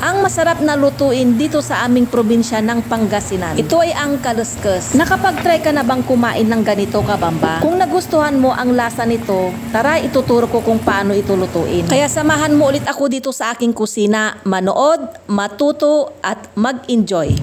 ang masarap na lutuin dito sa aming probinsya ng Pangasinan. Ito ay ang kaluskus. Nakapag-try ka na bang kumain ng ganito, kabamba? Kung nagustuhan mo ang lasa nito, tara ituturo ko kung paano ito lutuin. Kaya samahan mo ulit ako dito sa aking kusina, manood, matuto at mag-enjoy.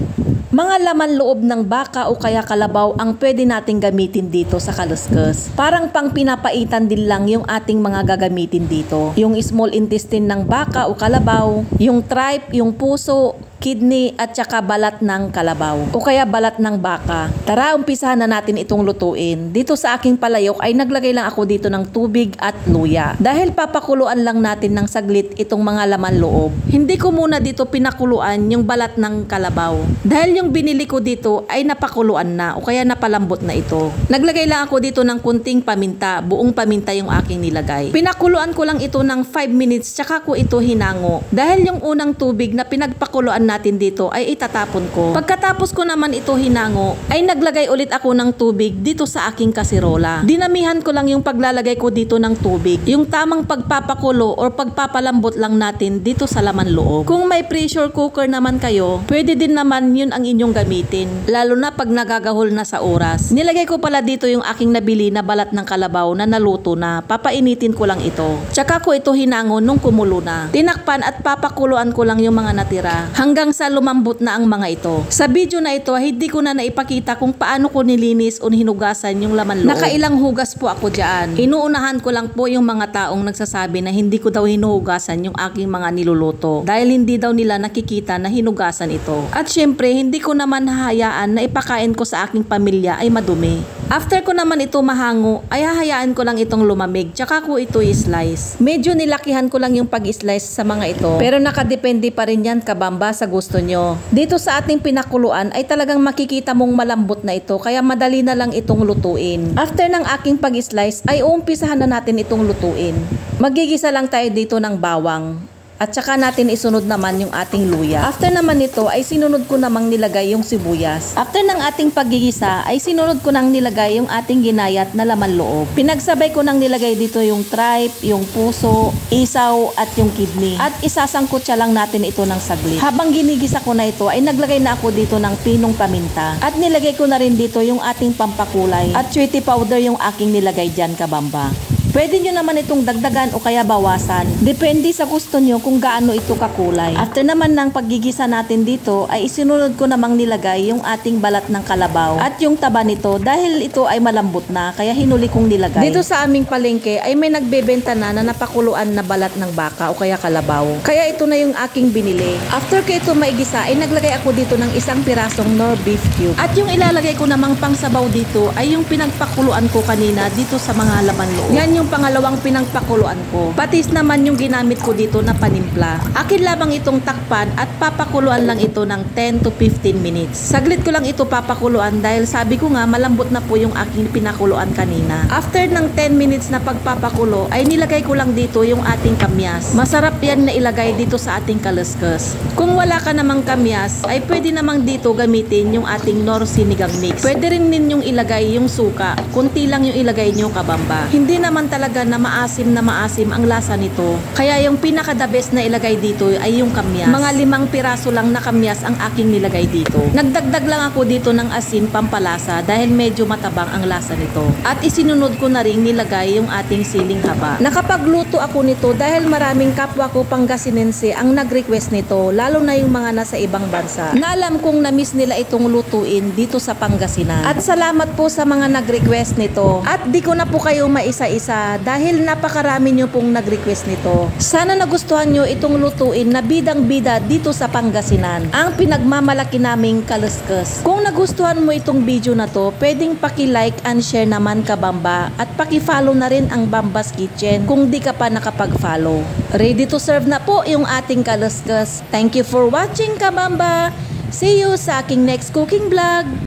Mga laman loob ng baka o kaya kalabaw ang pwede nating gamitin dito sa kaluskus. Parang pang pinapaitan din lang yung ating mga gagamitin dito. Yung small intestine ng baka o kalabaw, yung tripe, yung puso, kidney at saka balat ng kalabaw o kaya balat ng baka. Tara, umpisahan na natin itong lutuin. Dito sa aking palayok ay naglagay lang ako dito ng tubig at luya. Dahil papakuluan lang natin ng saglit itong mga laman loob. Hindi ko muna dito pinakuluan yung balat ng kalabaw. Dahil yung binili ko dito ay napakuluan na o kaya napalambot na ito. Naglagay lang ako dito ng kunting paminta. Buong paminta yung aking nilagay. Pinakuluan ko lang ito ng 5 minutes tsaka ko ito hinango. Dahil yung unang tubig na pinagpakuluan natin dito ay itatapon ko. Pagkatapos ko naman ito hinango, ay naglagay ulit ako ng tubig dito sa aking kasirola. Dinamihan ko lang yung paglalagay ko dito ng tubig. Yung tamang pagpapakulo or pagpapalambot lang natin dito sa laman loob. Kung may pressure cooker naman kayo, pwede din naman yun ang inyong gamitin. Lalo na pag nagagahol na sa oras. Nilagay ko pala dito yung aking nabili na balat ng kalabaw na naluto na. Papainitin ko lang ito. Tsaka ko ito hinango nung kumulo na. Tinakpan at papakuluan ko lang yung mga natira. Hanggang sa lumambot na ang mga ito. Sa video na ito, hindi ko na naipakita kung paano ko nilinis o hinugasan yung laman loob. Nakailang hugas po ako dyan. Inuunahan ko lang po yung mga taong nagsasabi na hindi ko daw hinuhugasan yung aking mga niluluto. Dahil hindi daw nila nakikita na hinugasan ito. At syempre, hindi ko naman hahayaan na ipakain ko sa aking pamilya ay madumi. After ko naman ito mahango, ay hahayaan ko lang itong lumamig. Tsaka ko ito i-slice. Medyo nilakihan ko lang yung pag-slice sa mga ito. Pero nakadepende pa rin yan, kabamba, sa gusto nyo. Dito sa ating pinakuluan ay talagang makikita mong malambot na ito kaya madali na lang itong lutuin. After ng aking pag-slice ay uumpisahan na natin itong lutuin. Magigisa lang tayo dito ng bawang. At saka natin isunod naman yung ating luya. After naman nito ay sinunod ko namang nilagay yung sibuyas. After ng ating paggigisa ay sinunod ko nang nilagay yung ating ginayat na laman loob. Pinagsabay ko nang nilagay dito yung tripe, yung puso, isaw at yung kidney. At isasangkot siya lang natin ito ng saglit. Habang ginigisa ko na ito ay naglagay na ako dito ng pinong paminta. At nilagay ko na rin dito yung ating pampakulay. At chili powder yung aking nilagay dyan, kabamba. Pwede nyo naman itong dagdagan o kaya bawasan. Depende sa gusto nyo kung gaano ito kakulay. After naman ng paggigisa natin dito ay isinunod ko namang nilagay yung ating balat ng kalabaw at yung taba nito dahil ito ay malambot na kaya hinuli kong nilagay. Dito sa aming palengke ay may nagbebenta na napakuluan na balat ng baka o kaya kalabaw. Kaya ito na yung aking binili. After ko ito maigisa ay naglagay ako dito ng isang pirasong nor beef cube. At yung ilalagay ko namang pangsabaw dito ay yung pinagpakuluan ko kanina dito sa mga laman loob. Yan yung pangalawang pinagpakuluan ko. Patis naman yung ginamit ko dito na panimpla. Akin lamang itong takpan at papakuluan lang ito ng 10 to 15 minutes. Saglit ko lang ito papakuluan dahil sabi ko nga malambot na po yung aking pinakuluan kanina. After ng 10 minutes na pagpapakulo ay nilagay ko lang dito yung ating kamyas. Masarap yan na ilagay dito sa ating kaluskus. Kung wala ka namang kamyas ay pwede namang dito gamitin yung ating nor sinigang mix. Pwede rin ninyong ilagay yung suka. Kunti lang yung ilagay nyo, kabamba. Hindi naman talaga na maasim ang lasa nito. Kaya yung pinaka the best na ilagay dito ay yung kamyas. Mga 5 piraso lang na kamyas ang aking nilagay dito. Nagdagdag lang ako dito ng asin pampalasa dahil medyo matabang ang lasa nito. At isinunod ko na rin nilagay yung ating siling haba. Nakapagluto ako nito dahil maraming kapwa ko Pangasinense ang nag-request nito, lalo na yung mga nasa ibang bansa. Na alam kong na-miss nila itong lutuin dito sa Pangasinan. At salamat po sa mga nag-request nito. At di ko na po kayo maisa-isa dahil napakarami nyo pong nag-request nito. Sana nagustuhan nyo itong lutuin na bidang-bida dito sa Pangasinan. Ang pinagmamalaki naming kaluskus. Kung nagustuhan mo itong video na to, pwedeng paki-like and share naman, kabamba, at paki-follow na rin ang Bamba's Kitchen kung di ka pa nakapag-follow. Ready to serve na po yung ating kaluskus. Thank you for watching, kabamba. See you sa aking next cooking vlog.